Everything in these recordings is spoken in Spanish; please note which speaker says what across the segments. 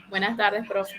Speaker 1: Buenas tardes, profe.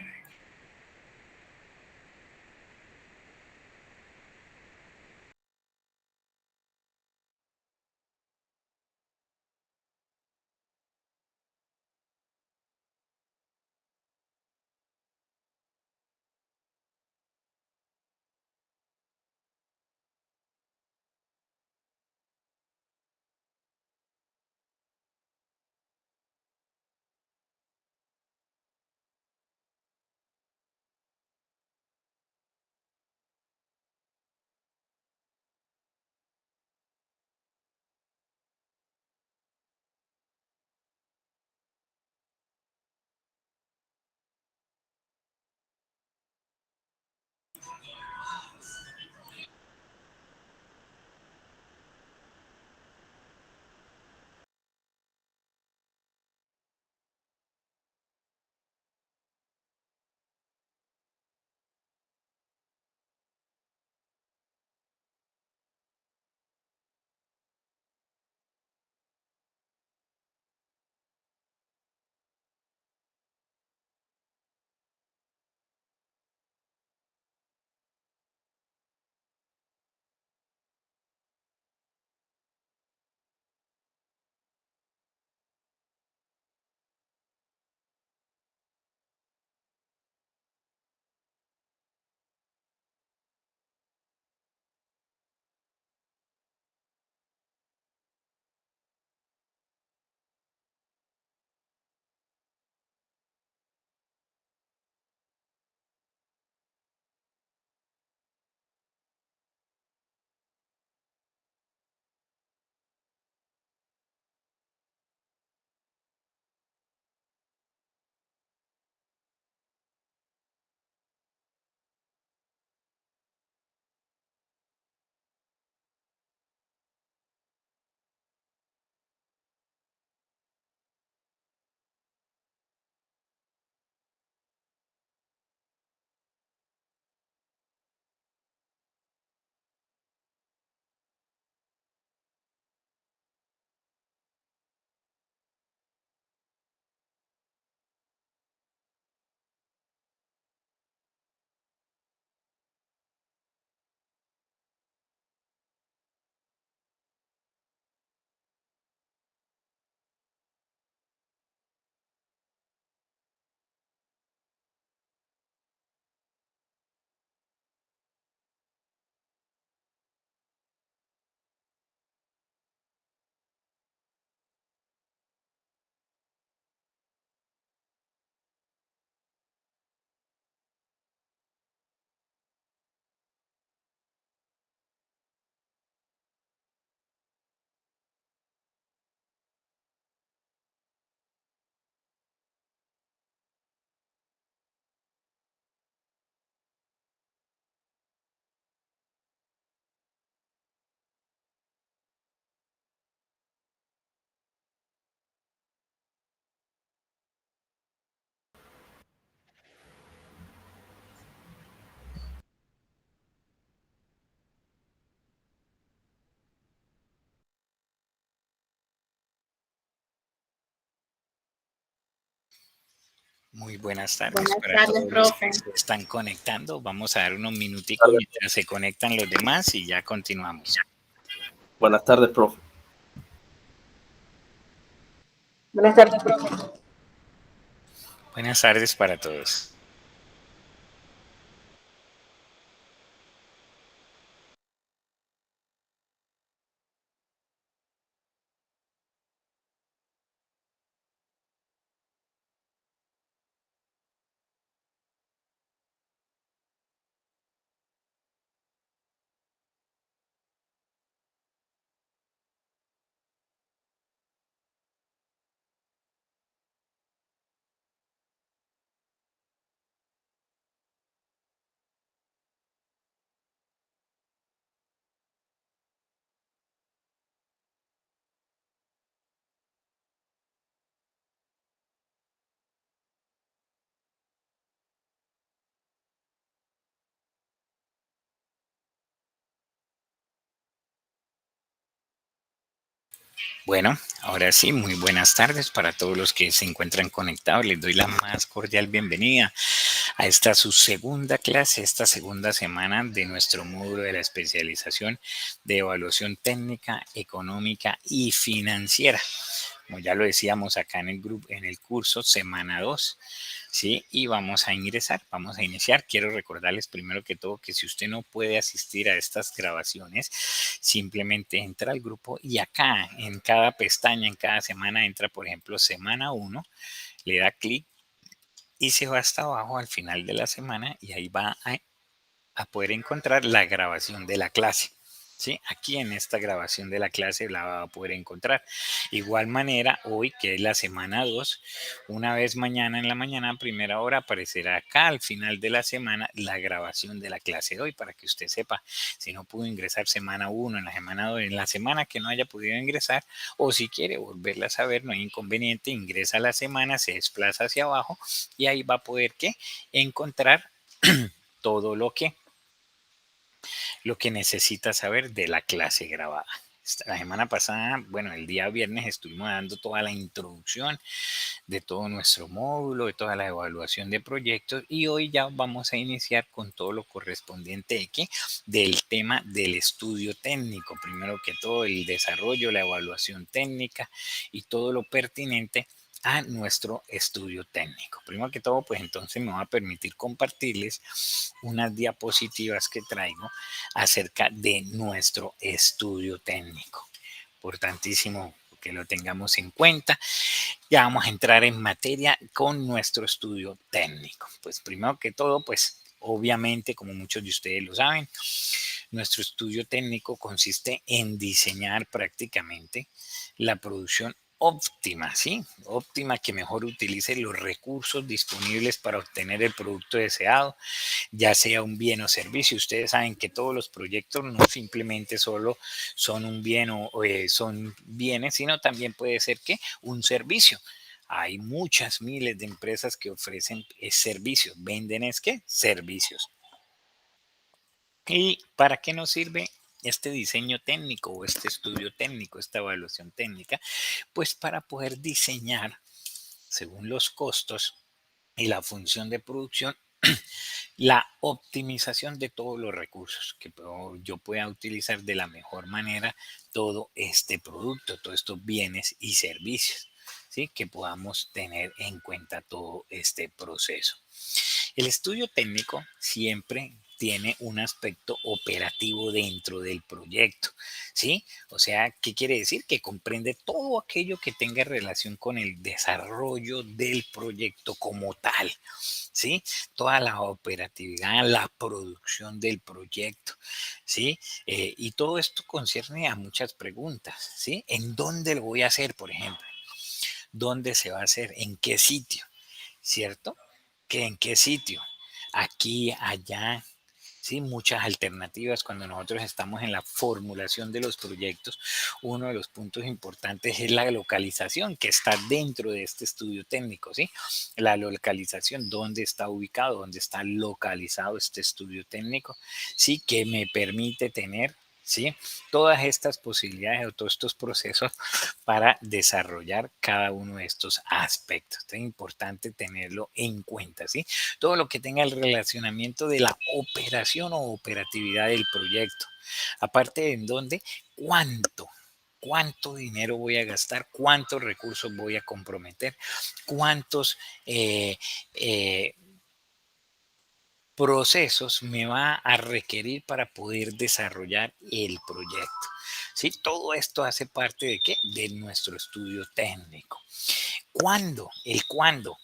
Speaker 2: Muy buenas tardes
Speaker 1: Buenas
Speaker 2: para
Speaker 1: tardes,
Speaker 2: todos los que
Speaker 1: profe.
Speaker 2: se están conectando. Vamos a dar unos minuticos mientras se conectan los demás y ya continuamos.
Speaker 3: Buenas tardes, profe.
Speaker 1: Buenas tardes, profe.
Speaker 2: Buenas tardes para todos. Bueno, ahora sí, muy buenas tardes para todos los que se encuentran conectados. Les doy la más cordial bienvenida a esta su segunda clase, esta segunda semana de nuestro módulo de la especialización de evaluación técnica, económica y financiera. Como ya lo decíamos acá en el grupo, en el curso, semana 2. ¿Sí? Y vamos a iniciar. Quiero recordarles primero que todo que si usted no puede asistir a estas grabaciones, simplemente entra al grupo y acá en cada pestaña, en cada semana, entra por ejemplo semana 1, le da clic y se va hasta abajo al final de la semana y ahí va a poder encontrar la grabación de la clase. ¿Sí? Aquí en esta grabación de la clase la va a poder encontrar. Igual manera, hoy que es la semana 2, una vez mañana en la mañana, a primera hora, aparecerá acá al final de la semana la grabación de la clase de hoy para que usted sepa si no pudo ingresar semana 1, en la semana 2, en la semana que no haya podido ingresar, o si quiere volverla a saber, no hay inconveniente, ingresa a la semana, se desplaza hacia abajo y ahí va a poder ¿qué? Encontrar todo lo que necesitas saber de la clase grabada. La semana pasada, bueno, el día viernes estuvimos dando toda la introducción de todo nuestro módulo, de toda la evaluación de proyectos y hoy ya vamos a iniciar con todo lo correspondiente de ¿qué? Del tema del estudio técnico. Primero que todo, el desarrollo, la evaluación técnica y todo lo pertinente a nuestro estudio técnico. Primero que todo, pues entonces me va a permitir compartirles unas diapositivas que traigo acerca de nuestro estudio técnico. Importantísimo que lo tengamos en cuenta. Ya vamos a entrar en materia con nuestro estudio técnico. Pues primero que todo, pues obviamente, como muchos de ustedes lo saben, nuestro estudio técnico consiste en diseñar prácticamente la producción óptima, ¿sí? Óptima que mejor utilice los recursos disponibles para obtener el producto deseado, ya sea un bien o servicio. Ustedes saben que todos los proyectos no simplemente solo son un bien son bienes, sino también puede ser que un servicio. Hay muchas miles de empresas que ofrecen servicios. ¿Venden es qué? Servicios. ¿Y para qué nos sirve este diseño técnico o este estudio técnico, esta evaluación técnica? Pues para poder diseñar, según los costos y la función de producción, la optimización de todos los recursos, que yo pueda utilizar de la mejor manera todo este producto, todos estos bienes y servicios, ¿sí? Que podamos tener en cuenta todo este proceso. El estudio técnico siempre tiene un aspecto operativo dentro del proyecto, ¿sí? O sea, ¿qué quiere decir? Que comprende todo aquello que tenga relación con el desarrollo del proyecto como tal, ¿sí? Toda la operatividad, la producción del proyecto, ¿sí? Y todo esto concierne a muchas preguntas, ¿sí? ¿En dónde lo voy a hacer, por ejemplo? ¿Dónde se va a hacer? ¿En qué sitio? ¿Cierto? ¿Que en qué sitio? Aquí, allá, ¿sí? Muchas alternativas cuando nosotros estamos en la formulación de los proyectos. Uno de los puntos importantes es la localización que está dentro de este estudio técnico, ¿sí? La localización, dónde está ubicado, dónde está localizado este estudio técnico, ¿sí? Que me permite tener, ¿sí? Todas estas posibilidades o todos estos procesos para desarrollar cada uno de estos aspectos. Es importante tenerlo en cuenta, ¿sí? Todo lo que tenga el relacionamiento de la operación o operatividad del proyecto. Aparte de en dónde, cuánto dinero voy a gastar, cuántos recursos voy a comprometer, cuántos procesos me va a requerir para poder desarrollar el proyecto. ¿Sí? Todo esto hace parte de qué? De nuestro estudio técnico. ¿Cuándo? El cuándo.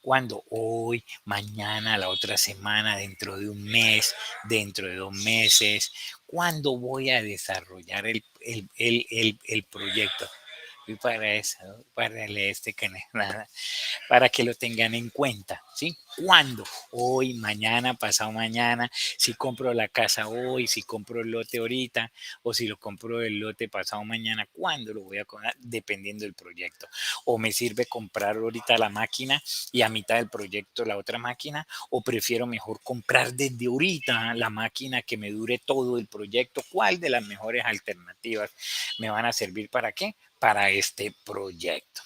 Speaker 2: ¿Cuándo? Hoy, mañana, la otra semana, dentro de un mes, dentro de 2 meses. ¿Cuándo voy a desarrollar el proyecto? Y para eso, para este canal, para que lo tengan en cuenta, ¿sí? ¿Cuándo? Hoy, mañana, pasado mañana, si compro la casa hoy, si compro el lote ahorita, o si lo compro el lote pasado mañana, ¿cuándo lo voy a comprar? Dependiendo del proyecto. O me sirve comprar ahorita la máquina y a mitad del proyecto la otra máquina, o prefiero mejor comprar desde ahorita la máquina que me dure todo el proyecto. ¿Cuál de las mejores alternativas me van a servir para qué? para este proyecto.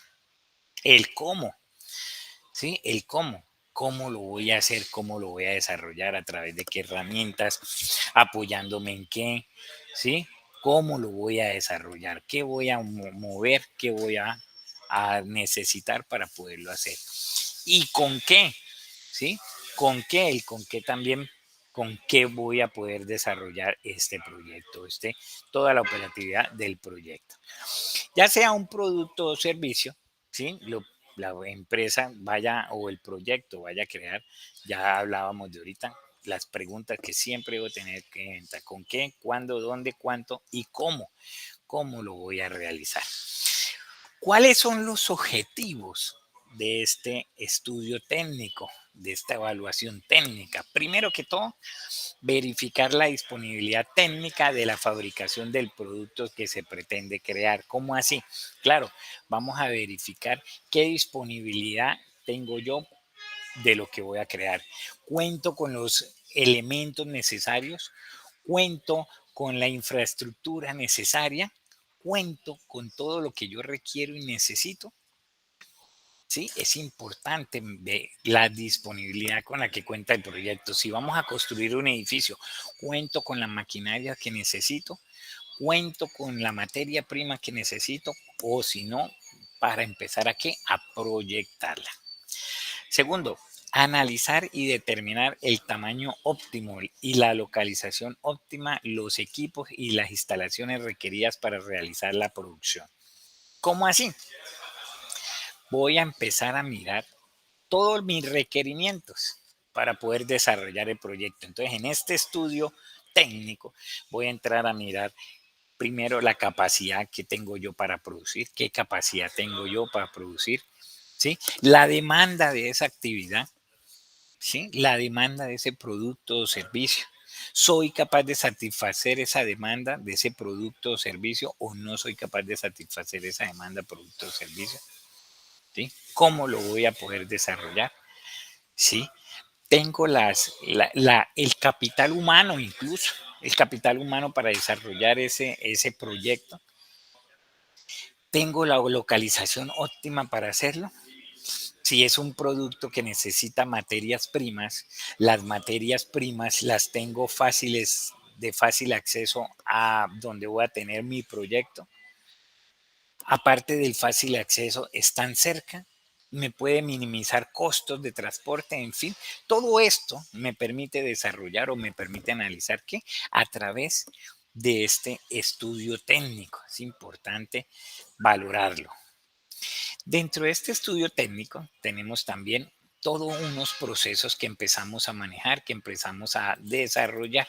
Speaker 2: El cómo, ¿sí? El cómo. ¿Cómo lo voy a hacer? ¿Cómo lo voy a desarrollar? ¿A través de qué herramientas? ¿Apoyándome en qué? ¿Sí? ¿Cómo lo voy a desarrollar? ¿Qué voy a mover? ¿Qué voy a necesitar para poderlo hacer? ¿Y con qué? ¿Sí? ¿Con qué? El con qué también, con qué voy a poder desarrollar este proyecto, toda la operatividad del proyecto. Ya sea un producto o servicio, ¿sí? La empresa vaya o el proyecto vaya a crear, ya hablábamos de ahorita, las preguntas que siempre debo tener que entrar, con qué, cuándo, dónde, cuánto y cómo lo voy a realizar. ¿Cuáles son los objetivos de este estudio técnico, de esta evaluación técnica? Primero que todo, verificar la disponibilidad técnica de la fabricación del producto que se pretende crear. ¿Cómo así? Claro, vamos a verificar qué disponibilidad tengo yo de lo que voy a crear. Cuento con los elementos necesarios, cuento con la infraestructura necesaria, cuento con todo lo que yo requiero y necesito. Sí, es importante la disponibilidad con la que cuenta el proyecto. Si vamos a construir un edificio, cuento con la maquinaria que necesito, cuento con la materia prima que necesito, o si no, para empezar a qué, a proyectarla. Segundo, analizar y determinar el tamaño óptimo y la localización óptima, los equipos y las instalaciones requeridas para realizar la producción. ¿Cómo así? Voy a empezar a mirar todos mis requerimientos para poder desarrollar el proyecto. Entonces, en este estudio técnico voy a entrar a mirar primero la capacidad que tengo yo para producir, qué capacidad tengo yo para producir, ¿sí? La demanda de esa actividad, ¿sí? La demanda de ese producto o servicio. ¿Soy capaz de satisfacer esa demanda de ese producto o servicio o no soy capaz de satisfacer esa demanda, producto o servicio? ¿Sí? ¿Cómo lo voy a poder desarrollar? ¿Sí? Tengo el capital humano incluso, el capital humano para desarrollar ese proyecto. Tengo la localización óptima para hacerlo. Si es un producto que necesita materias primas, las materias primas las tengo fáciles, de fácil acceso a donde voy a tener mi proyecto. Aparte del fácil acceso, están cerca, me puede minimizar costos de transporte, en fin, todo esto me permite desarrollar o me permite analizar que a través de este estudio técnico. Es importante valorarlo. Dentro de este estudio técnico tenemos también todos unos procesos que empezamos a manejar, que empezamos a desarrollar,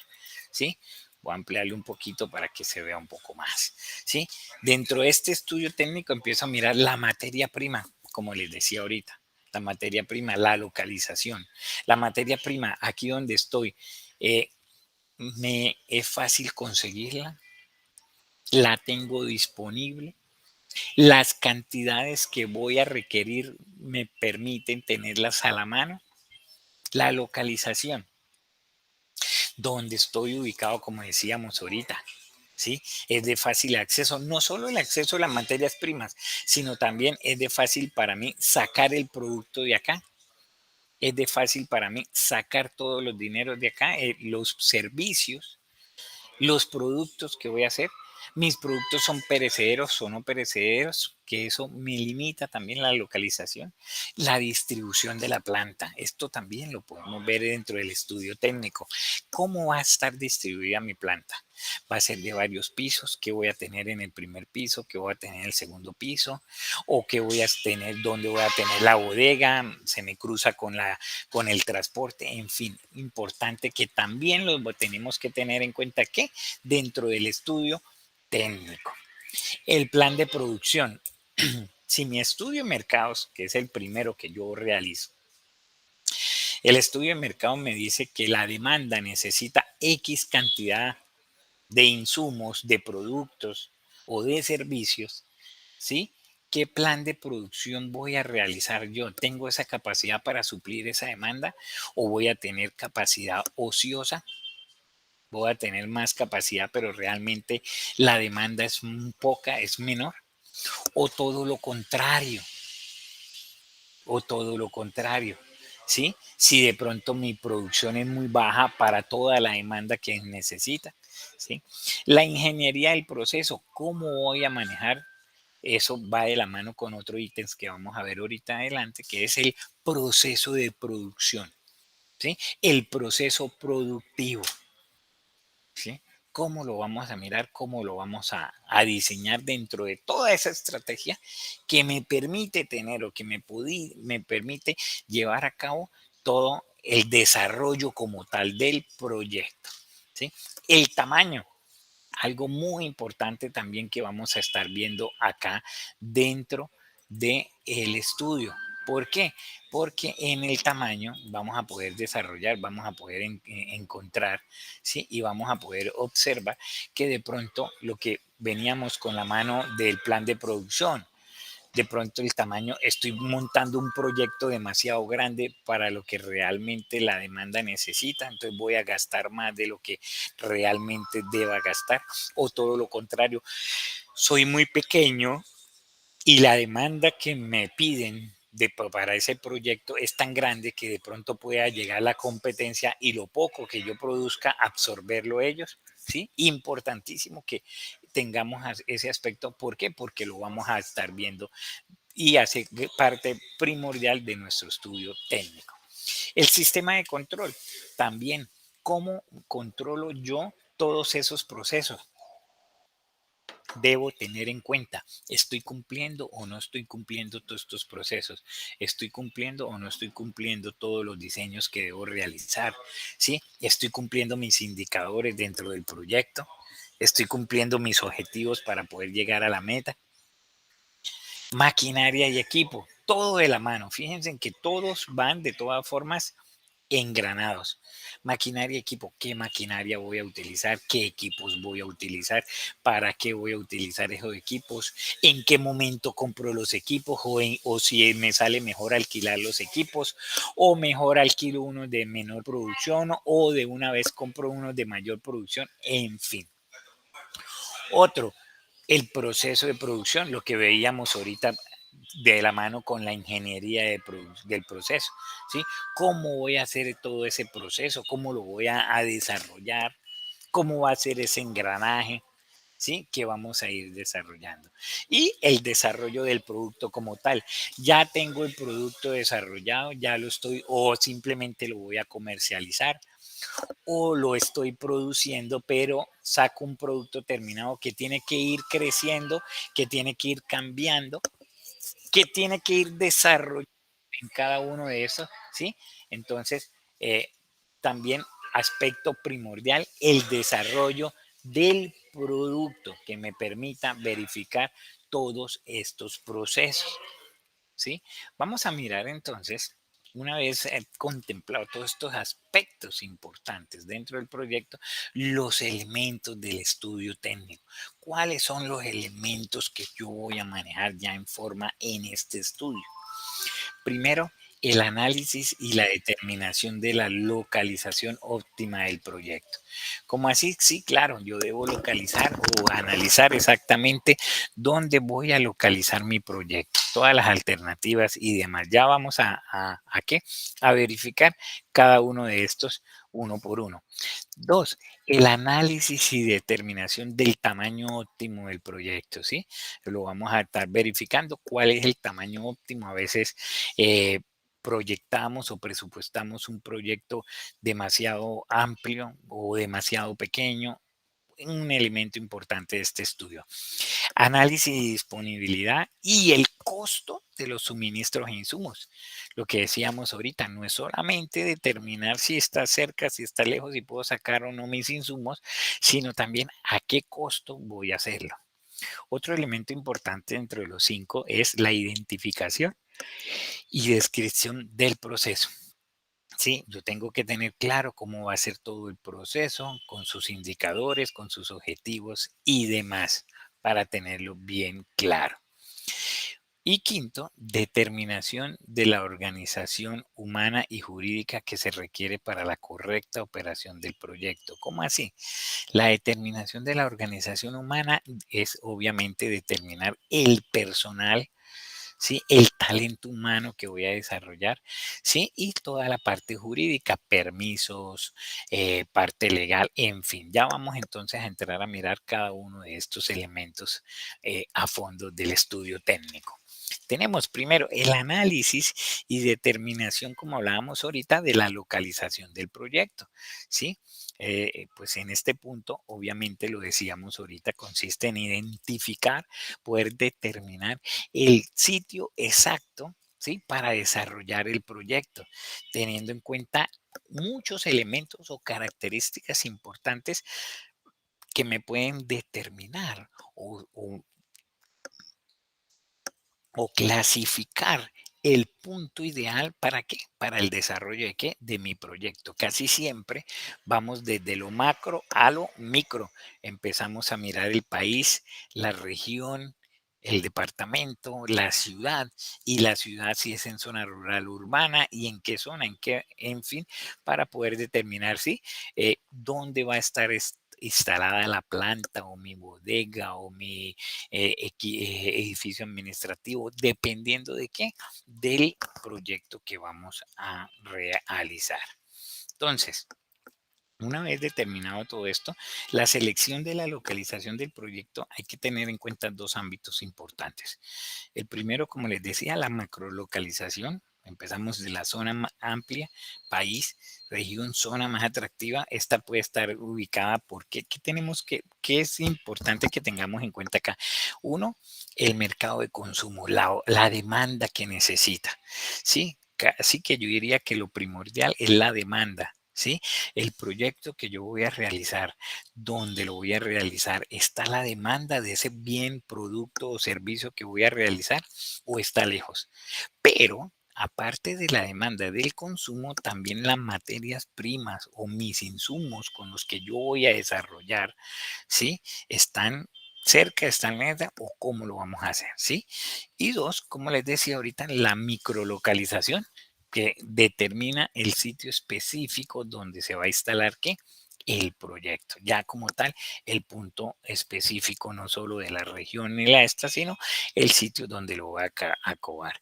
Speaker 2: ¿sí? Voy a ampliarle un poquito para que se vea un poco más, ¿sí? Dentro de este estudio técnico empiezo a mirar la materia prima, como les decía ahorita, la materia prima, la localización. La materia prima, aquí donde estoy, me es fácil conseguirla, la tengo disponible, las cantidades que voy a requerir me permiten tenerlas a la mano. La localización, donde estoy ubicado, como decíamos ahorita, ¿sí? Es de fácil acceso, no solo el acceso a las materias primas, sino también es de fácil para mí sacar el producto de acá. Es de fácil para mí sacar todos los dineros de acá, los servicios, los productos que voy a hacer. Mis productos son perecederos o no perecederos, que eso me limita también la localización. La distribución de la planta, esto también lo podemos ver dentro del estudio técnico. ¿Cómo va a estar distribuida mi planta? Va a ser de varios pisos, qué voy a tener en el primer piso, qué voy a tener en el segundo piso, o qué voy a tener, dónde voy a tener la bodega, se me cruza con el transporte, en fin, importante que también lo tenemos que tener en cuenta que dentro del estudio técnico. El plan de producción. Si mi estudio de mercados, que es el primero que yo realizo, el estudio de mercado me dice que la demanda necesita X cantidad de insumos, de productos o de servicios, ¿sí? ¿Qué plan de producción voy a realizar yo? ¿Tengo esa capacidad para suplir esa demanda o voy a tener capacidad ociosa? Voy a tener más capacidad, pero realmente la demanda es poca, es menor. o todo lo contrario, o todo lo contrario, ¿sí? Si de pronto mi producción es muy baja para toda la demanda que necesita, ¿sí? La ingeniería del proceso, ¿cómo voy a manejar? Eso va de la mano con otro ítem que vamos a ver ahorita adelante, que es el proceso de producción, ¿sí? El proceso productivo, ¿sí? ¿Cómo lo vamos a mirar? ¿Cómo lo vamos a diseñar dentro de toda esa estrategia que me permite tener o que me permite llevar a cabo todo el desarrollo como tal del proyecto, ¿sí? El tamaño, algo muy importante también que vamos a estar viendo acá dentro del estudio. ¿Por qué? Porque en el tamaño vamos a poder desarrollar, vamos a poder encontrar, ¿sí? Y vamos a poder observar que de pronto lo que veníamos con la mano del plan de producción, de pronto el tamaño, estoy montando un proyecto demasiado grande para lo que realmente la demanda necesita, entonces voy a gastar más de lo que realmente deba gastar, o todo lo contrario, soy muy pequeño y la demanda que me piden para ese proyecto es tan grande que de pronto pueda llegar la competencia y lo poco que yo produzca absorberlo ellos, ¿sí? Importantísimo que tengamos ese aspecto. ¿Por qué? Porque lo vamos a estar viendo y hace parte primordial de nuestro estudio técnico. El sistema de control también, ¿cómo controlo yo todos esos procesos? Debo tener en cuenta, ¿estoy cumpliendo o no estoy cumpliendo todos estos procesos? ¿Estoy cumpliendo o no estoy cumpliendo todos los diseños que debo realizar? ¿Sí? ¿Estoy cumpliendo mis indicadores dentro del proyecto? ¿Estoy cumpliendo mis objetivos para poder llegar a la meta? Maquinaria y equipo, todo de la mano. Fíjense en que todos van de todas formas engranados. Maquinaria y equipo, ¿qué maquinaria voy a utilizar? ¿Qué equipos voy a utilizar? ¿Para qué voy a utilizar esos equipos? ¿En qué momento compro los equipos? O si me sale mejor alquilar los equipos, o mejor alquilo unos de menor producción, o de una vez compro unos de mayor producción, en fin. Otro, el proceso de producción, lo que veíamos ahorita de la mano con la ingeniería del proceso, ¿sí? ¿Cómo voy a hacer todo ese proceso? ¿Cómo lo voy a desarrollar? ¿Cómo va a ser ese engranaje? ¿Sí? Que vamos a ir desarrollando. Y el desarrollo del producto como tal. Ya tengo el producto desarrollado, ya lo estoy, o simplemente lo voy a comercializar, o lo estoy produciendo, pero saco un producto terminado que tiene que ir creciendo, que tiene que ir cambiando, que tiene que ir desarrollando en cada uno de esos, ¿sí? Entonces, también aspecto primordial, el desarrollo del producto que me permita verificar todos estos procesos, ¿sí? Vamos a mirar entonces, una vez contemplado todos estos aspectos importantes dentro del proyecto, los elementos del estudio técnico. ¿Cuáles son los elementos que yo voy a manejar ya en forma en este estudio? Primero, el análisis y la determinación de la localización óptima del proyecto. ¿Cómo así? Sí, claro, yo debo localizar o analizar exactamente dónde voy a localizar mi proyecto, todas las alternativas y demás. Ya vamos ¿a qué? A verificar cada uno de estos uno por uno. Dos, el análisis y determinación del tamaño óptimo del proyecto, ¿sí? Lo vamos a estar verificando cuál es el tamaño óptimo. A veces proyectamos o presupuestamos un proyecto demasiado amplio o demasiado pequeño. Un elemento importante de este estudio. Análisis y disponibilidad y el costo de los suministros e insumos. Lo que decíamos ahorita, no es solamente determinar si está cerca, si está lejos, si puedo sacar o no mis insumos, sino también a qué costo voy a hacerlo. Otro elemento importante dentro de los 5 es la identificación y descripción del proceso. Sí, yo tengo que tener claro cómo va a ser todo el proceso, con sus indicadores, con sus objetivos y demás, para tenerlo bien claro. Y quinto, determinación de la organización humana y jurídica que se requiere para la correcta operación del proyecto. ¿Cómo así? La determinación de la organización humana es obviamente determinar el personal, ¿sí? El talento humano que voy a desarrollar, ¿sí? Y toda la parte jurídica, permisos, parte legal, en fin. Ya vamos entonces a entrar a mirar cada uno de estos elementos a fondo del estudio técnico. Tenemos primero el análisis y determinación, como hablábamos ahorita, de la localización del proyecto, ¿sí? Pues en este punto, obviamente lo decíamos ahorita, consiste en identificar, poder determinar el sitio exacto, ¿sí? Para desarrollar el proyecto, teniendo en cuenta muchos elementos o características importantes que me pueden determinar o clasificar el punto ideal para qué, para el desarrollo de qué, de mi proyecto. Casi siempre vamos desde lo macro a lo micro. Empezamos a mirar el país, la región, el departamento, la ciudad, y la ciudad si es en zona rural, urbana, y en qué zona, en qué, en fin, para poder determinar si dónde va a estar instalada la planta o mi bodega o mi edificio administrativo, dependiendo de qué, del proyecto que vamos a realizar. Entonces, una vez determinado todo esto, la selección de la localización del proyecto hay que tener en cuenta dos ámbitos importantes. El primero, como les decía, la macrolocalización. Empezamos de la zona más amplia, país, región, zona más atractiva. Esta puede estar ubicada porque ¿qué tenemos qué es importante que tengamos en cuenta acá? Uno, el mercado de consumo, la demanda que necesita. ¿Sí? Así que yo diría que lo primordial es la demanda. ¿Sí? El proyecto que yo voy a realizar, donde lo voy a realizar, ¿está la demanda de ese bien, producto o servicio que voy a realizar o está lejos? Pero aparte de la demanda del consumo, también las materias primas o mis insumos con los que yo voy a desarrollar, ¿sí? Están cerca, están lejos o cómo lo vamos a hacer, ¿sí? Y dos, como les decía ahorita, la microlocalización que determina el sitio específico donde se va a instalar qué, el proyecto, ya como tal, el punto específico no solo de la región ni la esta, sino el sitio donde lo va a cobar.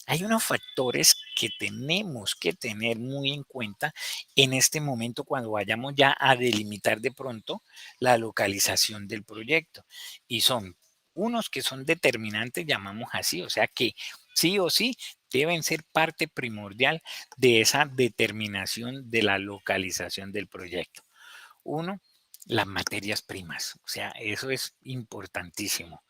Speaker 2: Hay unos factores que tenemos que tener muy en cuenta en este momento cuando vayamos ya a delimitar de pronto la localización del proyecto. Y son unos que son determinantes, llamamos así, o sea que sí o sí deben ser parte primordial de esa determinación de la localización del proyecto. Uno, las materias primas, o sea, eso es importantísimo.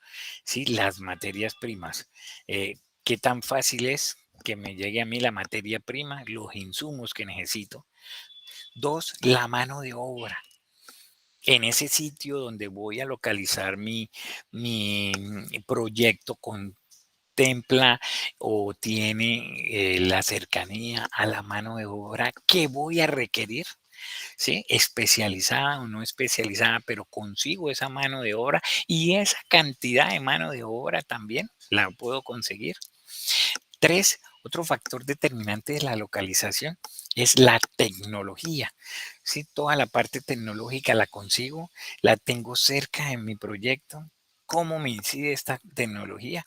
Speaker 2: Sí, las materias primas. ¿Qué tan fácil es que me llegue a mí la materia prima, los insumos que necesito? Dos, la mano de obra. En ese sitio donde voy a localizar mi proyecto contempla o tiene la cercanía a la mano de obra que voy a requerir. ¿Sí? Especializada o no especializada, pero consigo esa mano de obra y esa cantidad de mano de obra también la puedo conseguir. Tres, otro factor determinante de la localización es la tecnología. ¿Sí? Toda la parte tecnológica la consigo, la tengo cerca en mi proyecto. ¿Cómo me incide esta tecnología?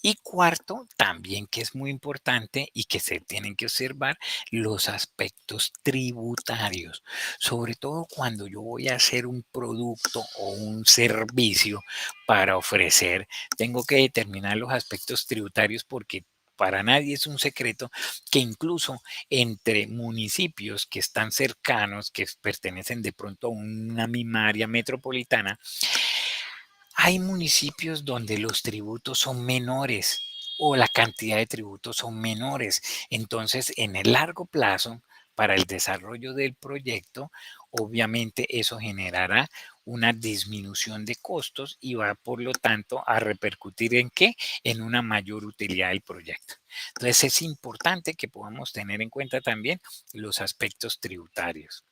Speaker 2: Y cuarto, también que es muy importante y que se tienen que observar los aspectos tributarios, sobre todo cuando yo voy a hacer un producto o un servicio para ofrecer, tengo que determinar los aspectos tributarios porque para nadie es un secreto que incluso entre municipios que están cercanos, que pertenecen de pronto a una misma área metropolitana, hay municipios donde los tributos son menores o la cantidad de tributos son menores. Entonces, en el largo plazo, para el desarrollo del proyecto, obviamente eso generará una disminución de costos y va, por lo tanto, a repercutir en qué? En una mayor utilidad del proyecto. Entonces, es importante que podamos tener en cuenta también los aspectos tributarios.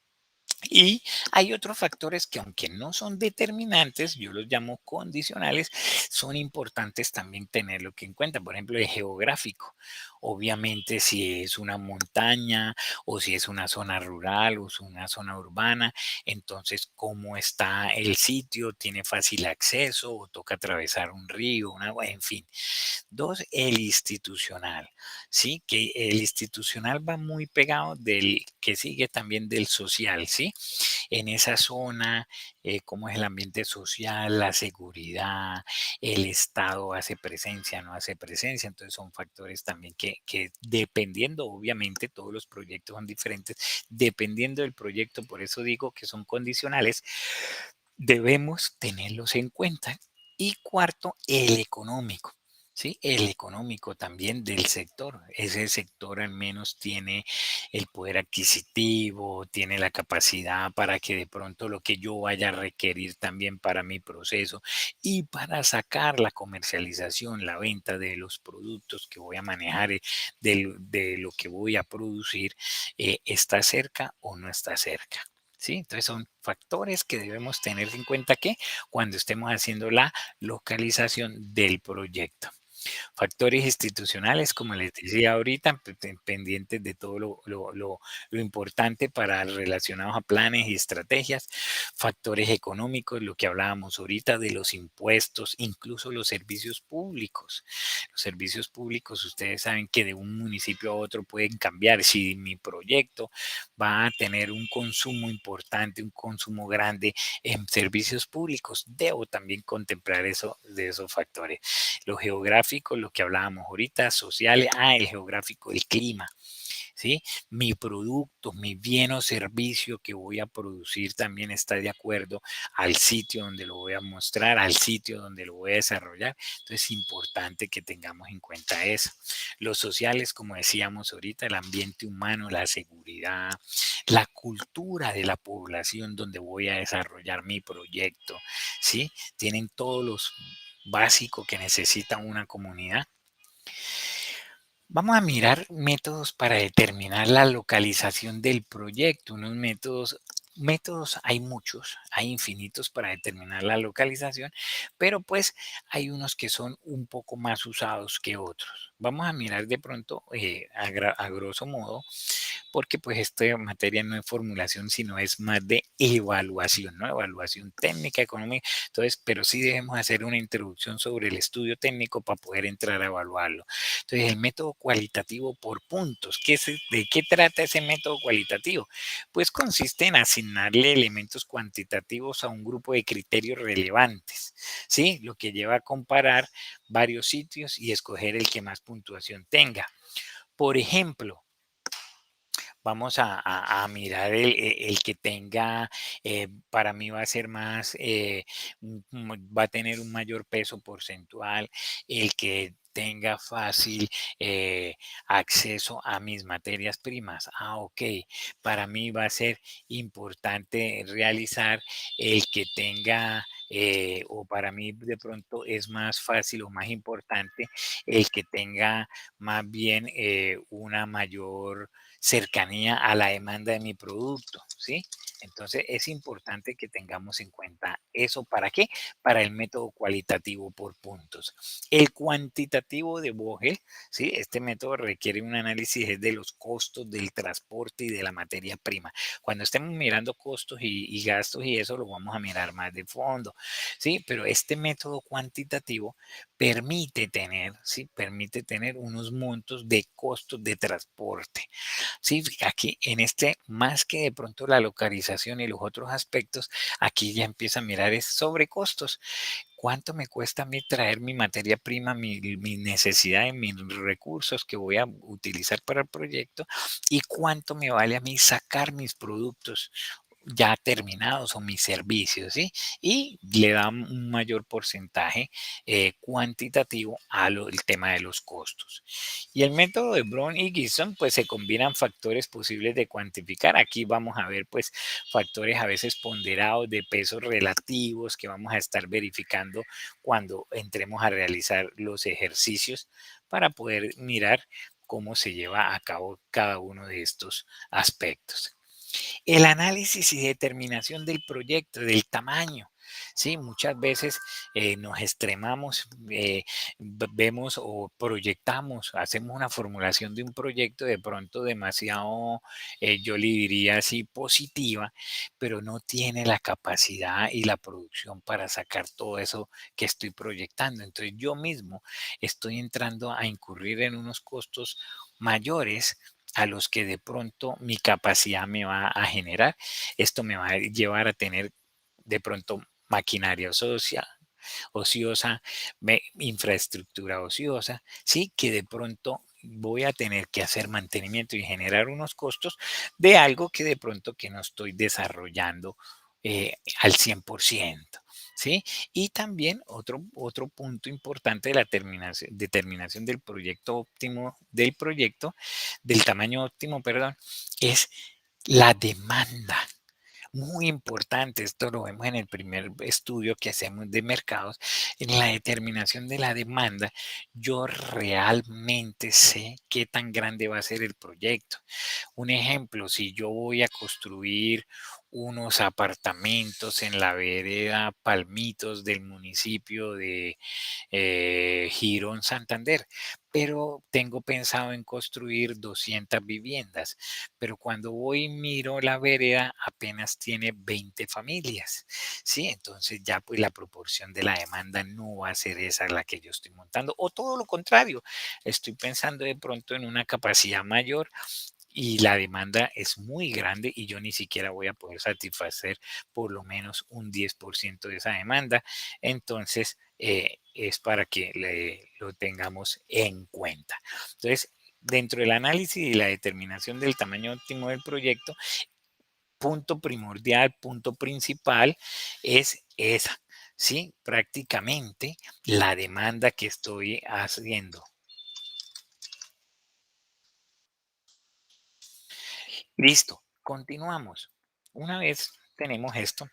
Speaker 2: Y hay otros factores que aunque no son determinantes, yo los llamo condicionales, son importantes también tenerlo que en cuenta. Por ejemplo, el geográfico. Obviamente, si es una montaña o si es una zona rural o es una zona urbana, entonces cómo está el sitio, tiene fácil acceso o toca atravesar un río, un agua, en fin. Dos, el institucional, ¿sí? Que el institucional va muy pegado del que sigue también del social, ¿sí? En esa zona, cómo es el ambiente social, la seguridad, el Estado hace presencia, no hace presencia. Entonces son factores también que dependiendo, obviamente, todos los proyectos son diferentes, dependiendo del proyecto, por eso digo que son condicionales, debemos tenerlos en cuenta. Y cuarto, el económico. ¿Sí? El económico también del sector. Ese sector al menos tiene el poder adquisitivo, tiene la capacidad para que de pronto lo que yo vaya a requerir también para mi proceso y para sacar la comercialización, la venta de los productos que voy a manejar, de lo que voy a producir, está cerca o no está cerca. ¿Sí? Entonces son factores que debemos tener en cuenta que cuando estemos haciendo la localización del proyecto. Factores institucionales, como les decía ahorita, pendientes de todo lo importante para relacionados a planes y estrategias. Factores económicos, lo que hablábamos ahorita de los impuestos, incluso los servicios públicos. Los servicios públicos, ustedes saben que de un municipio a otro pueden cambiar. Si mi proyecto va a tener un consumo importante, un consumo grande en servicios públicos, debo también contemplar eso de esos factores. Lo geográfico, lo que hablábamos ahorita, sociales, el geográfico, el clima, ¿sí? Mi producto, mi bien o servicio que voy a producir también está de acuerdo al sitio donde lo voy a mostrar, al sitio donde lo voy a desarrollar. Entonces es importante que tengamos en cuenta eso. Los sociales, como decíamos ahorita, el ambiente humano, la seguridad, la cultura de la población donde voy a desarrollar mi proyecto, ¿sí? Tienen todos los básicos que necesita una comunidad. Vamos a mirar métodos para determinar la localización del proyecto. Unos métodos hay muchos, hay infinitos para determinar la localización, pero pues hay unos que son un poco más usados que otros. Vamos a mirar de pronto a grosso modo porque pues esta materia no es formulación, sino es más de evaluación, ¿no? Evaluación técnica, económica. Entonces, pero sí debemos hacer una introducción sobre el estudio técnico para poder entrar a evaluarlo. Entonces, el método cualitativo por puntos. ¿De qué trata ese método cualitativo? Pues consiste en asignarle elementos cuantitativos a un grupo de criterios relevantes, ¿sí? Lo que lleva a comparar varios sitios y escoger el que más puntuación tenga. Por ejemplo, vamos a mirar el que tenga, para mí va a ser más, va a tener un mayor peso porcentual, el que tenga fácil acceso a mis materias primas. Ok, para mí va a ser importante realizar el que tenga, o para mí de pronto es más fácil o más importante el que tenga más bien una mayor cercanía a la demanda de mi producto, ¿sí? Entonces es importante que tengamos en cuenta eso. ¿Para qué? Para el método cualitativo por puntos. El cuantitativo de Vogel, ¿sí? Este método requiere un análisis de los costos del transporte y de la materia prima. Cuando estemos mirando costos y gastos y eso lo vamos a mirar más de fondo, ¿sí? Pero este método cuantitativo permite tener, ¿sí? Permite tener unos montos de costos de transporte. Sí, aquí en este, más que de pronto la localización y los otros aspectos, aquí ya empieza a mirar es sobre costos. ¿Cuánto me cuesta a mí traer mi materia prima, mi necesidad de mis recursos que voy a utilizar para el proyecto? ¿Y cuánto me vale a mí sacar mis productos ya terminados o mis servicios? ¿Sí? Y le da un mayor porcentaje cuantitativo al tema de los costos. Y el método de Brown y Gibson, pues se combinan factores posibles de cuantificar. Aquí vamos a ver, pues, factores a veces ponderados de pesos relativos que vamos a estar verificando cuando entremos a realizar los ejercicios para poder mirar cómo se lleva a cabo cada uno de estos aspectos. El análisis y determinación del proyecto, del tamaño. Sí, muchas veces nos extremamos, vemos o proyectamos, hacemos una formulación de un proyecto de pronto demasiado, yo le diría así, positiva, pero no tiene la capacidad y la producción para sacar todo eso que estoy proyectando. Entonces yo mismo estoy entrando a incurrir en unos costos mayores a los que de pronto mi capacidad me va a generar. Esto me va a llevar a tener de pronto maquinaria ociosa, infraestructura ociosa, sí, que de pronto voy a tener que hacer mantenimiento y generar unos costos de algo que de pronto que no estoy desarrollando al 100%. ¿Sí? Y también otro punto importante de la determinación del proyecto óptimo, del tamaño óptimo, perdón, es la demanda. Muy importante, esto lo vemos en el primer estudio que hacemos de mercados, en la determinación de la demanda, yo realmente sé qué tan grande va a ser el proyecto. Un ejemplo, si yo voy a construir unos apartamentos en la vereda Palmitos del municipio de Girón, Santander, pero tengo pensado en construir 200 viviendas, pero cuando voy y miro la vereda apenas tiene 20 familias, ¿sí? Entonces ya pues la proporción de la demanda no va a ser esa la que yo estoy montando, o todo lo contrario, estoy pensando de pronto en una capacidad mayor y la demanda es muy grande y yo ni siquiera voy a poder satisfacer por lo menos un 10% de esa demanda. Entonces, es para que lo tengamos en cuenta. Entonces, dentro del análisis y la determinación del tamaño óptimo del proyecto, punto primordial, punto principal es esa, ¿sí? Prácticamente la demanda que estoy haciendo. Listo, continuamos. Una vez tenemos esto,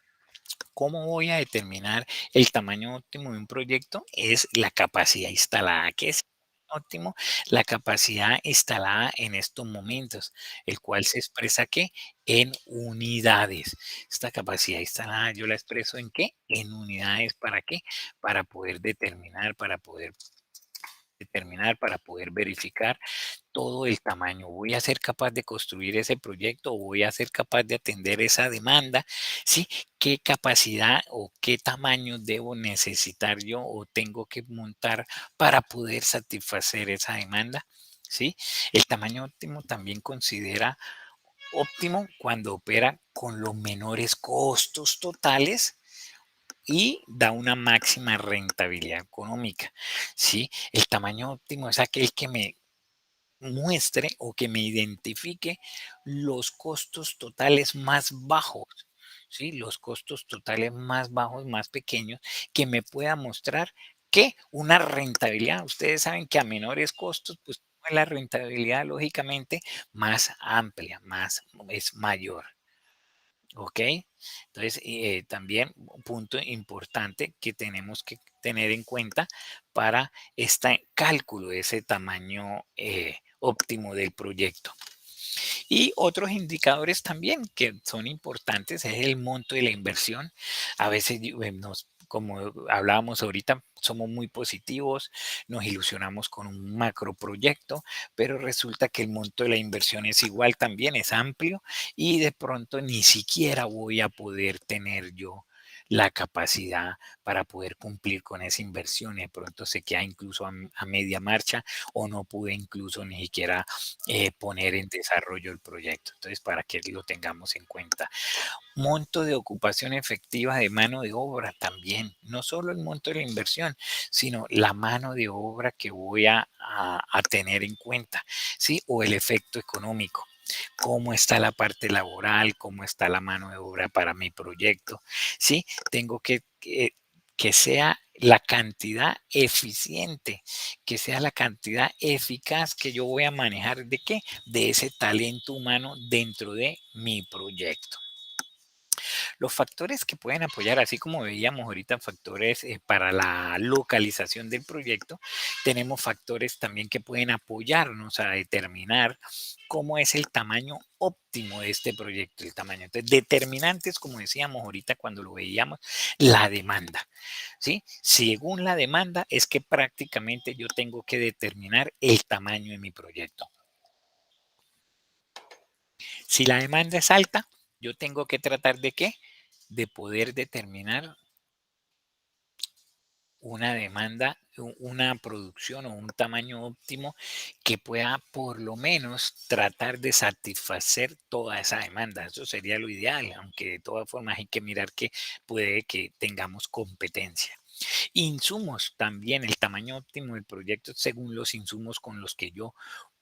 Speaker 2: ¿cómo voy a determinar el tamaño óptimo de un proyecto? Es la capacidad instalada. ¿Qué es óptimo? La capacidad instalada en estos momentos, el cual se expresa ¿qué? En unidades. Esta capacidad instalada yo la expreso en ¿qué? En unidades. ¿Para qué? Para poder determinar, para poder verificar todo el tamaño. ¿Voy a ser capaz de construir ese proyecto o voy a ser capaz de atender esa demanda? ¿Sí? ¿Qué capacidad o qué tamaño debo necesitar yo o tengo que montar para poder satisfacer esa demanda? ¿Sí? El tamaño óptimo también considera óptimo cuando opera con los menores costos totales y da una máxima rentabilidad económica. ¿Sí? El tamaño óptimo es aquel que me muestre o que me identifique los costos totales más bajos, ¿sí? Los costos totales más bajos, más pequeños, que me pueda mostrar que una rentabilidad. Ustedes saben que a menores costos, pues la rentabilidad lógicamente más amplia, es mayor. ¿Ok? Entonces, también un punto importante que tenemos que tener en cuenta para este cálculo de ese tamaño óptimo del proyecto. Y otros indicadores también que son importantes es el monto de la inversión. A veces como hablábamos ahorita, somos muy positivos, nos ilusionamos con un macro proyecto, pero resulta que el monto de la inversión es igual también, es amplio y de pronto ni siquiera voy a poder tener yo la capacidad para poder cumplir con esa inversión y de pronto se queda incluso a media marcha o no pude incluso ni siquiera poner en desarrollo el proyecto. Entonces, para que lo tengamos en cuenta. Monto de ocupación efectiva de mano de obra también. No solo el monto de la inversión, sino la mano de obra que voy a tener en cuenta, ¿sí? O el efecto económico. Cómo está la parte laboral, cómo está la mano de obra para mi proyecto, ¿sí? Tengo que sea la cantidad eficiente, que sea la cantidad eficaz que yo voy a manejar de qué, de ese talento humano dentro de mi proyecto. Los factores que pueden apoyar, así como veíamos ahorita factores para la localización del proyecto, tenemos factores también que pueden apoyarnos a determinar cómo es el tamaño óptimo de este proyecto, el tamaño. Entonces, determinantes, como decíamos ahorita cuando lo veíamos, la demanda, ¿sí? Según la demanda es que prácticamente yo tengo que determinar el tamaño de mi proyecto. Si la demanda es alta, yo tengo que tratar de ¿qué? De poder determinar una demanda, una producción o un tamaño óptimo que pueda por lo menos tratar de satisfacer toda esa demanda. Eso sería lo ideal, aunque de todas formas hay que mirar que puede que tengamos competencia. Insumos también, el tamaño óptimo del proyecto según los insumos con los que yo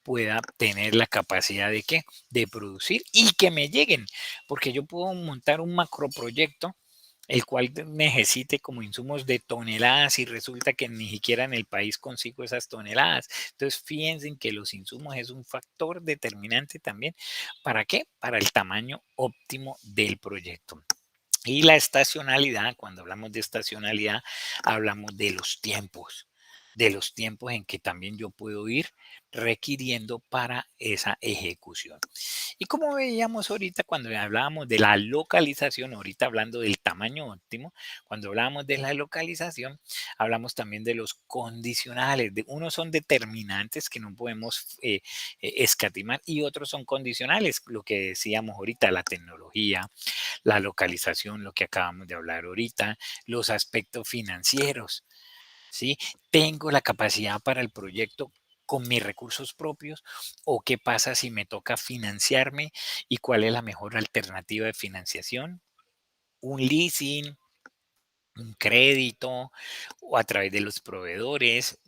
Speaker 2: pueda tener la capacidad de ¿qué? De producir y que me lleguen, porque yo puedo montar un macroproyecto el cual necesite como insumos de toneladas y resulta que ni siquiera en el país consigo esas toneladas. Entonces, fíjense en que los insumos es un factor determinante también. ¿Para qué? Para el tamaño óptimo del proyecto. Y la estacionalidad, cuando hablamos de estacionalidad, hablamos de los tiempos en que también yo puedo ir requiriendo para esa ejecución. Y como veíamos ahorita cuando hablábamos de la localización, ahorita hablando del tamaño óptimo, cuando hablábamos de la localización, hablamos también de los condicionales. Unos son determinantes que no podemos escatimar y otros son condicionales, lo que decíamos ahorita, la tecnología, la localización, lo que acabamos de hablar ahorita, los aspectos financieros, ¿sí? Tengo la capacidad para el proyecto con mis recursos propios o qué pasa si me toca financiarme y cuál es la mejor alternativa de financiación, un leasing, un crédito o a través de los proveedores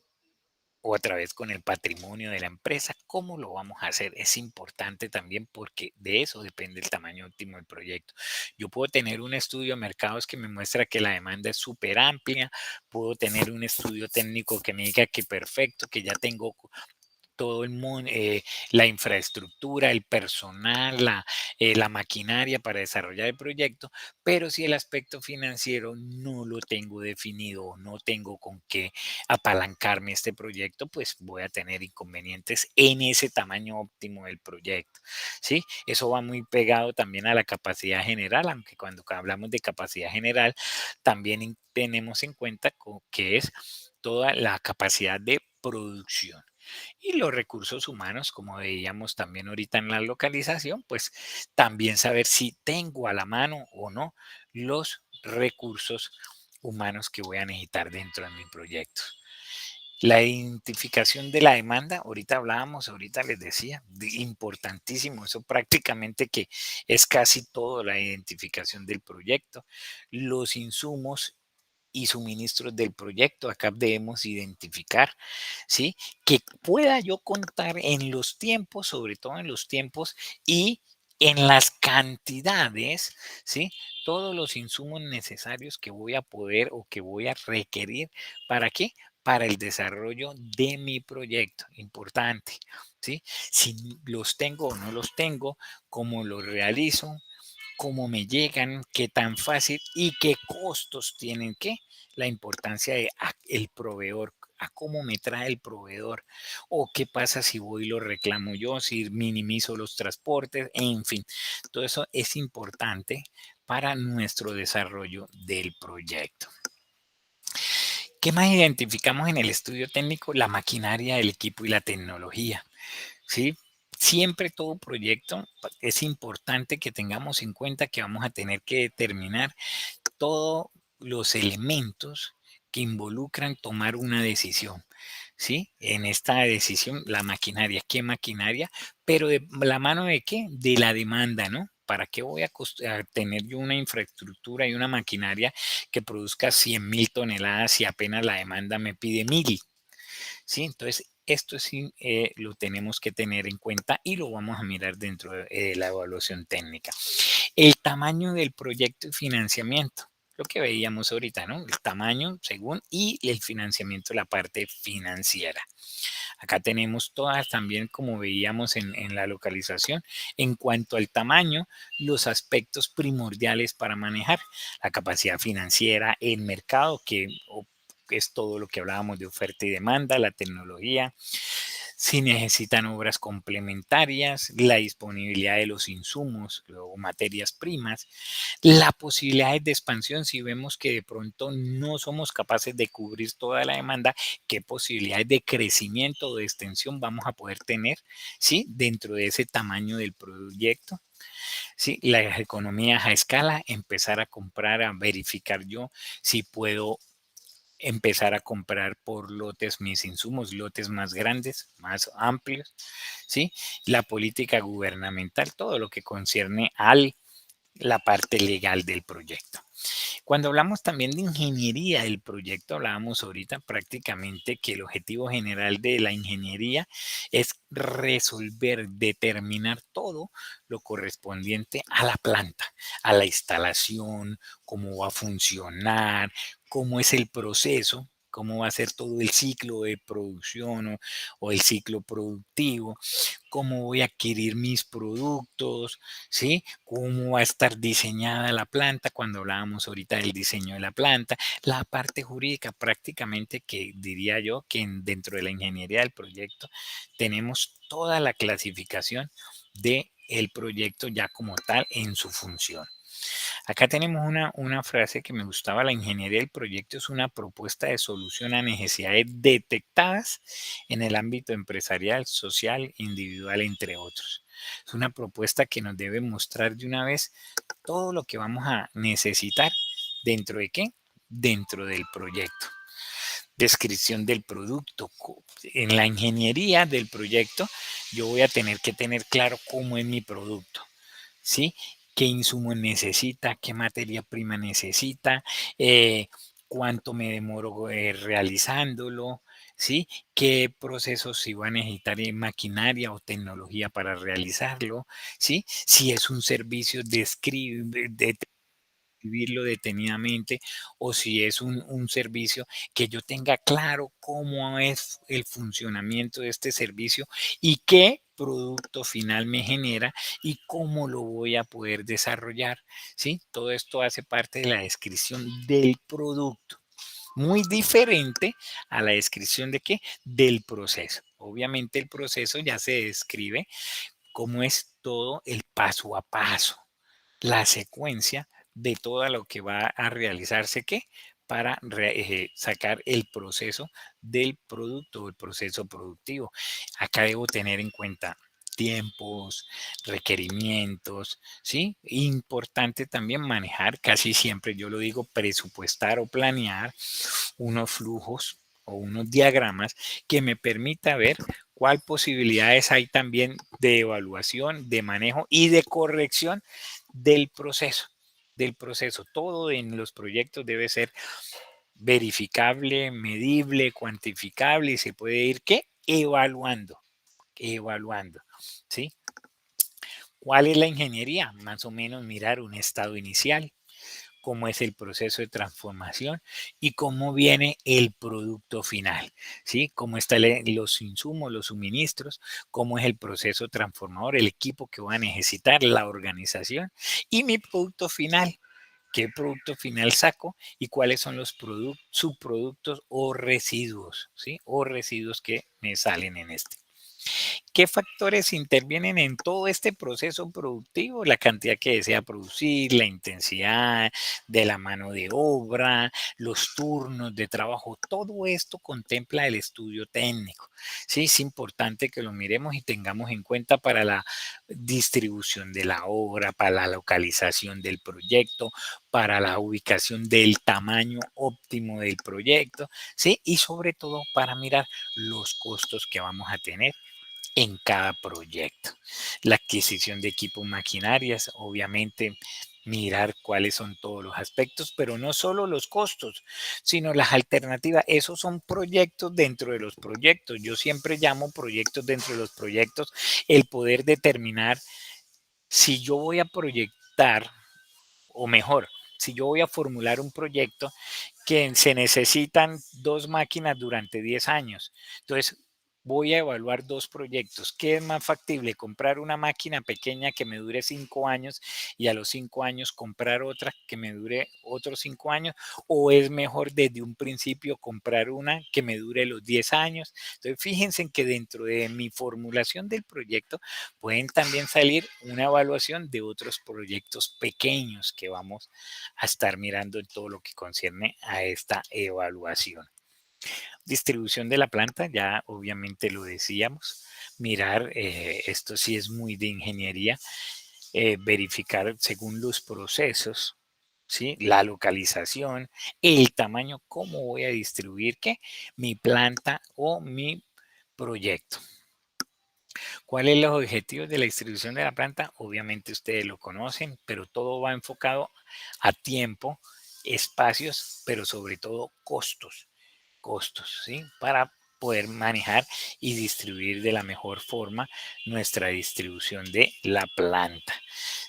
Speaker 2: o a través con el patrimonio de la empresa. ¿Cómo lo vamos a hacer? Es importante también porque de eso depende el tamaño óptimo del proyecto. Yo puedo tener un estudio de mercados que me muestra que la demanda es súper amplia, puedo tener un estudio técnico que me diga que perfecto, que ya tengo todo el mundo, la infraestructura, el personal, la maquinaria para desarrollar el proyecto, pero si el aspecto financiero no lo tengo definido, no tengo con qué apalancarme este proyecto, pues voy a tener inconvenientes en ese tamaño óptimo del proyecto, ¿sí? Eso va muy pegado también a la capacidad general, aunque cuando hablamos de capacidad general, también tenemos en cuenta que es toda la capacidad de producción. Y los recursos humanos, como veíamos también ahorita en la localización, pues también saber si tengo a la mano o no los recursos humanos que voy a necesitar dentro de mi proyecto. La identificación de la demanda, ahorita hablábamos, ahorita les decía, importantísimo, eso prácticamente que es casi todo la identificación del proyecto, los insumos y suministros del proyecto. Acá debemos identificar, ¿sí? Que pueda yo contar en los tiempos, sobre todo en los tiempos y en las cantidades, ¿sí? Todos los insumos necesarios que voy a poder o que voy a requerir. ¿Para qué? Para el desarrollo de mi proyecto. Importante, ¿sí? Si los tengo o no los tengo, cómo los realizo, cómo me llegan, qué tan fácil y qué costos tienen que, la importancia de el proveedor, a cómo me trae el proveedor o qué pasa si voy y lo reclamo yo, si minimizo los transportes, en fin, todo eso es importante para nuestro desarrollo del proyecto. ¿Qué más identificamos en el estudio técnico? La maquinaria, el equipo y la tecnología, ¿sí? Siempre todo proyecto es importante que tengamos en cuenta que vamos a tener que determinar todos los elementos que involucran tomar una decisión, ¿sí? En esta decisión, la maquinaria, ¿qué maquinaria? Pero de la mano de qué? De la demanda, ¿no? ¿Para qué voy a tener yo una infraestructura y una maquinaria que produzca 100,000 toneladas si apenas la demanda me pide 1,000? ¿Sí? Entonces, esto sí lo tenemos que tener en cuenta y lo vamos a mirar dentro de la evaluación técnica. El tamaño del proyecto y financiamiento, lo que veíamos ahorita, ¿no? El tamaño según y el financiamiento, la parte financiera. Acá tenemos todas también, como veíamos en la localización, en cuanto al tamaño, los aspectos primordiales para manejar la capacidad financiera, el mercado, que es todo lo que hablábamos de oferta y demanda, la tecnología, si necesitan obras complementarias, la disponibilidad de los insumos o materias primas, la posibilidad de expansión si vemos que de pronto no somos capaces de cubrir toda la demanda, qué posibilidades de crecimiento o de extensión vamos a poder tener, ¿sí? Dentro de ese tamaño del proyecto. Sí, las economías a escala, empezar a comprar, a verificar yo si puedo empezar a comprar por lotes mis insumos, lotes más grandes, más amplios, ¿sí? La política gubernamental, todo lo que concierne a la parte legal del proyecto. Cuando hablamos también de ingeniería del proyecto, hablábamos ahorita prácticamente que el objetivo general de la ingeniería es resolver, determinar todo lo correspondiente a la planta, a la instalación, cómo va a funcionar, cómo es el proceso, cómo va a ser todo el ciclo de producción o el ciclo productivo, cómo voy a adquirir mis productos, ¿sí? Cómo va a estar diseñada la planta, cuando hablábamos ahorita del diseño de la planta, la parte jurídica prácticamente que diría yo que dentro de la ingeniería del proyecto tenemos toda la clasificación de el proyecto ya como tal en su función. Acá tenemos una frase que me gustaba: la ingeniería del proyecto es una propuesta de solución a necesidades detectadas en el ámbito empresarial, social, individual, entre otros. Es una propuesta que nos debe mostrar de una vez todo lo que vamos a necesitar dentro de qué, dentro del proyecto. Descripción del producto. En la ingeniería del proyecto yo voy a tener que tener claro cómo es mi producto, ¿sí? ¿Qué insumo necesita? ¿Qué materia prima necesita? ¿Cuánto me demoro realizándolo? ¿Sí? ¿Qué procesos si va a necesitar maquinaria o tecnología para realizarlo? ¿Sí? Si es un servicio, describirlo detenidamente, o si es un servicio, que yo tenga claro cómo es el funcionamiento de este servicio y qué producto final me genera y cómo lo voy a poder desarrollar, ¿sí? Todo esto hace parte de la descripción del producto. Muy diferente a la descripción de qué, del proceso. Obviamente el proceso ya se describe cómo es todo el paso a paso, la secuencia de todo lo que va a realizarse ¿qué? Para sacar el proceso del producto o el proceso productivo. Acá debo tener en cuenta tiempos, requerimientos, ¿sí? Importante también manejar, casi siempre yo lo digo, presupuestar o planear unos flujos o unos diagramas que me permita ver cuál posibilidades hay también de evaluación, de manejo y de corrección del proceso. Del proceso. Todo en los proyectos debe ser verificable, medible, cuantificable, y se puede ir ¿qué? Evaluando, evaluando, ¿sí? ¿Cuál es la ingeniería? Más o menos mirar un estado inicial, cómo es el proceso de transformación y cómo viene el producto final, ¿sí? Cómo están los insumos, los suministros, cómo es el proceso transformador, el equipo que va a necesitar, la organización y mi producto final. ¿Qué producto final saco y cuáles son los subproductos o residuos, ¿sí? O residuos que me salen en este. ¿Qué factores intervienen en todo este proceso productivo? La cantidad que desea producir, la intensidad de la mano de obra, los turnos de trabajo, todo esto contempla el estudio técnico. Sí, es importante que lo miremos y tengamos en cuenta para la distribución de la obra, para la localización del proyecto, para la ubicación del tamaño óptimo del proyecto, ¿sí? Y sobre todo para mirar los costos que vamos a tener en cada proyecto. La adquisición de equipos maquinarias, obviamente mirar cuáles son todos los aspectos, pero no solo los costos, sino las alternativas. Esos son proyectos dentro de los proyectos. Yo siempre llamo proyectos dentro de los proyectos el poder determinar si yo voy a proyectar, o mejor, si yo voy a formular un proyecto que se necesitan 2 máquinas durante 10 años. Entonces, voy a evaluar 2 proyectos. ¿Qué es más factible? ¿Comprar una máquina pequeña que me dure 5 años y a los 5 años comprar otra que me dure otros 5 años? ¿O es mejor desde un principio comprar una que me dure los 10 años? Entonces, fíjense en que dentro de mi formulación del proyecto pueden también salir una evaluación de otros proyectos pequeños que vamos a estar mirando en todo lo que concierne a esta evaluación. Distribución de la planta, ya obviamente lo decíamos. Mirar, esto sí es muy de ingeniería, verificar según los procesos, ¿sí? La localización, el tamaño, cómo voy a distribuir ¿qué? Mi planta o mi proyecto. ¿Cuáles son los objetivos de la distribución de la planta? Obviamente ustedes lo conocen, pero todo va enfocado a tiempo, espacios, pero sobre todo costos, ¿sí? Para poder manejar y distribuir de la mejor forma nuestra distribución de la planta.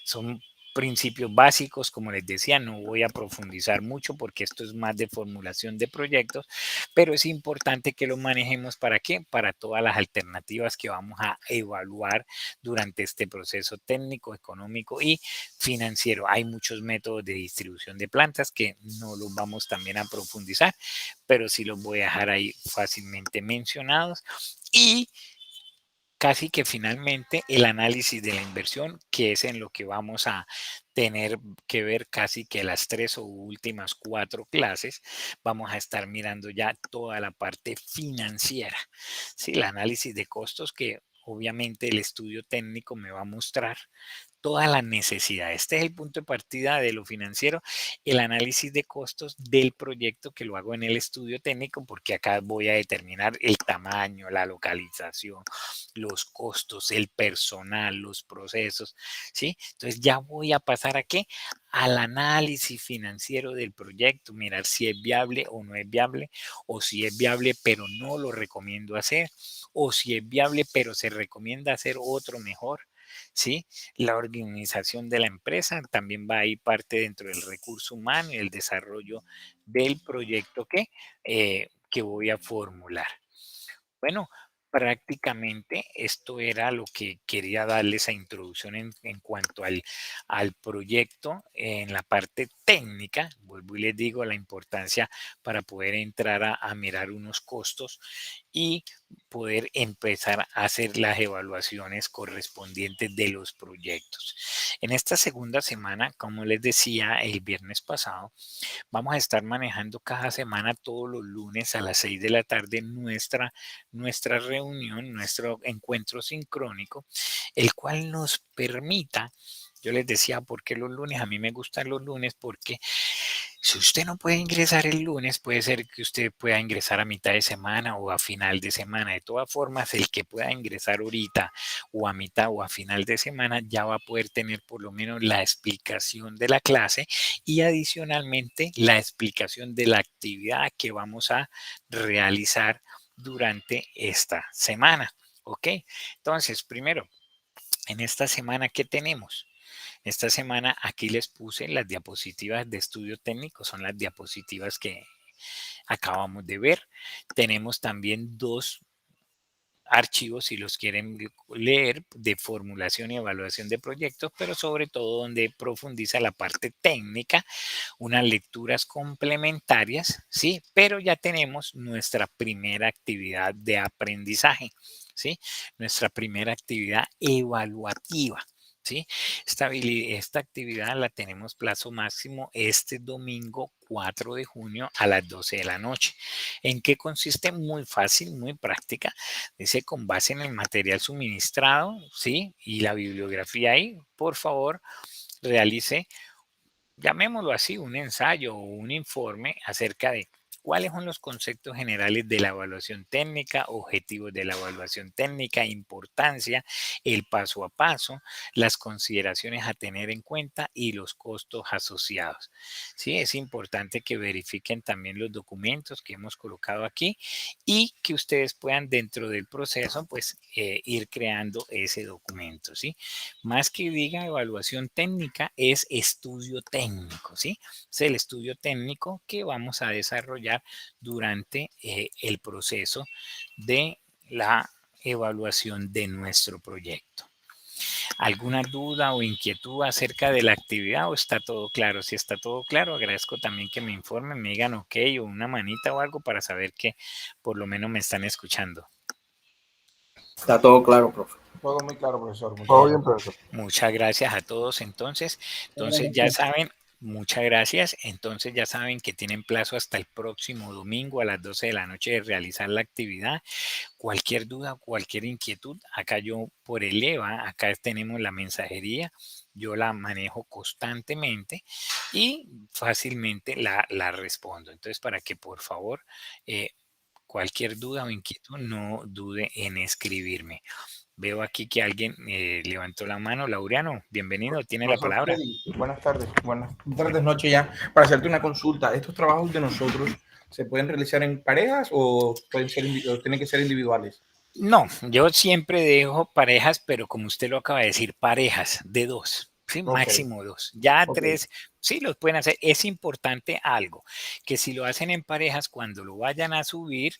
Speaker 2: Son principios básicos, como les decía, no voy a profundizar mucho porque esto es más de formulación de proyectos, pero es importante que lo manejemos ¿para qué? Para todas las alternativas que vamos a evaluar durante este proceso técnico, económico y financiero. Hay muchos métodos de distribución de plantas que no los vamos también a profundizar, pero sí los voy a dejar ahí fácilmente mencionados. Y casi que finalmente el análisis de la inversión, que es en lo que vamos a tener que ver casi que las 3 o últimas 4 clases, vamos a estar mirando ya toda la parte financiera. Sí, el análisis de costos que obviamente el estudio técnico me va a mostrar toda la necesidad. Este es el punto de partida de lo financiero, el análisis de costos del proyecto que lo hago en el estudio técnico, porque acá voy a determinar el tamaño, la localización, los costos, el personal, los procesos, ¿sí? Entonces ya voy a pasar a qué? Al análisis financiero del proyecto, mirar si es viable o no es viable, o si es viable pero no lo recomiendo hacer, o si es viable pero se recomienda hacer otro mejor, ¿sí? La organización de la empresa también va ahí parte dentro del recurso humano y el desarrollo del proyecto que voy a formular. Bueno, prácticamente esto era lo que quería darles a introducción en cuanto al proyecto en la parte técnica. Vuelvo y les digo la importancia para poder entrar a mirar unos costos y poder empezar a hacer las evaluaciones correspondientes de los proyectos. En esta segunda semana, como les decía el viernes pasado, vamos a estar manejando cada semana todos los lunes a las 6 de la tarde nuestra reunión, nuestro encuentro sincrónico, el cual nos permita, yo les decía, ¿por qué los lunes? A mí me gustan los lunes porque si usted no puede ingresar el lunes, puede ser que usted pueda ingresar a mitad de semana o a final de semana. De todas formas, el que pueda ingresar ahorita o a mitad o a final de semana ya va a poder tener por lo menos la explicación de la clase y adicionalmente la explicación de la actividad que vamos a realizar durante esta semana. ¿Ok? Entonces, primero, en esta semana, ¿qué tenemos? Esta semana aquí les puse las diapositivas de estudio técnico, son las diapositivas que acabamos de ver. Tenemos también 2 archivos si los quieren leer de formulación y evaluación de proyectos, pero sobre todo donde profundiza la parte técnica, unas lecturas complementarias, ¿sí? Pero ya tenemos nuestra primera actividad de aprendizaje, ¿sí? Nuestra primera actividad evaluativa. ¿Sí? Esta actividad la tenemos plazo máximo este domingo 4 de junio a las 12 de la noche. ¿En qué consiste? Muy fácil, muy práctica. Dice, con base en el material suministrado, ¿sí? Y la bibliografía ahí, por favor, realice, llamémoslo así, un ensayo o un informe acerca de cuáles son los conceptos generales de la evaluación técnica, objetivos de la evaluación técnica, importancia, el paso a paso, las consideraciones a tener en cuenta y los costos asociados. Sí, es importante que verifiquen también los documentos que hemos colocado aquí y que ustedes puedan dentro del proceso pues ir creando ese documento, ¿sí? Más que diga evaluación técnica, es estudio técnico, ¿sí? Es el estudio técnico que vamos a desarrollar durante el proceso de la evaluación de nuestro proyecto. ¿Alguna duda o inquietud acerca de la actividad o está todo claro? Si está todo claro, agradezco también que me informen, me digan ok o una manita o algo para saber que por lo menos me están escuchando.
Speaker 3: Está todo claro, profe.
Speaker 4: Todo muy claro, profesor.
Speaker 5: Todo bien, profesor.
Speaker 2: Muchas gracias a todos entonces. Entonces ya saben, muchas gracias. Entonces ya saben que tienen plazo hasta el próximo domingo a las 12 de la noche de realizar la actividad. Cualquier duda, cualquier inquietud, acá yo por el EVA, acá tenemos la mensajería, yo la manejo constantemente y fácilmente la respondo. Entonces, para que por favor, cualquier duda o inquietud, no dude en escribirme. Veo aquí que alguien levantó la mano. Laureano, bienvenido, tiene la
Speaker 4: Profesor
Speaker 2: palabra.
Speaker 4: Freddy, buenas tardes, noche ya. Para hacerte una consulta, ¿estos trabajos de nosotros se pueden realizar en parejas o pueden ser o tienen que ser individuales?
Speaker 2: No, yo siempre dejo parejas, pero como usted lo acaba de decir, parejas de dos, ¿sí?
Speaker 4: Ok.
Speaker 2: Máximo dos. Ya
Speaker 4: Ok.
Speaker 2: tres, sí los pueden hacer. Es importante algo, que si lo hacen en parejas, cuando lo vayan a subir,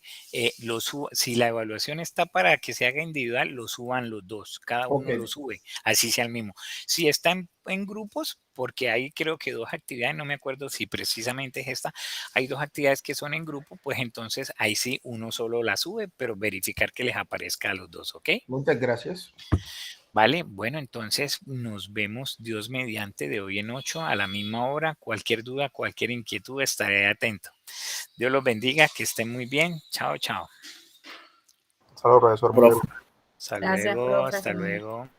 Speaker 2: si la evaluación está para que se haga individual, lo suban los dos, cada uno
Speaker 4: Ok.
Speaker 2: lo sube, así sea el mismo. Si están en grupos, porque hay creo que dos actividades, no me acuerdo si precisamente es esta, hay dos actividades que son en grupo, pues entonces ahí sí uno solo la sube, pero verificar que les aparezca a los dos, ¿ok?
Speaker 4: Muchas gracias.
Speaker 2: Vale, bueno, entonces nos vemos Dios mediante de hoy en 8 a la misma hora. Cualquier duda, cualquier inquietud, estaré atento. Dios los bendiga, que estén muy bien. Chao, chao.
Speaker 5: Saludos, profesor.
Speaker 3: Profe.
Speaker 2: Hasta
Speaker 1: Gracias,
Speaker 2: luego,
Speaker 1: profe.
Speaker 2: hasta luego.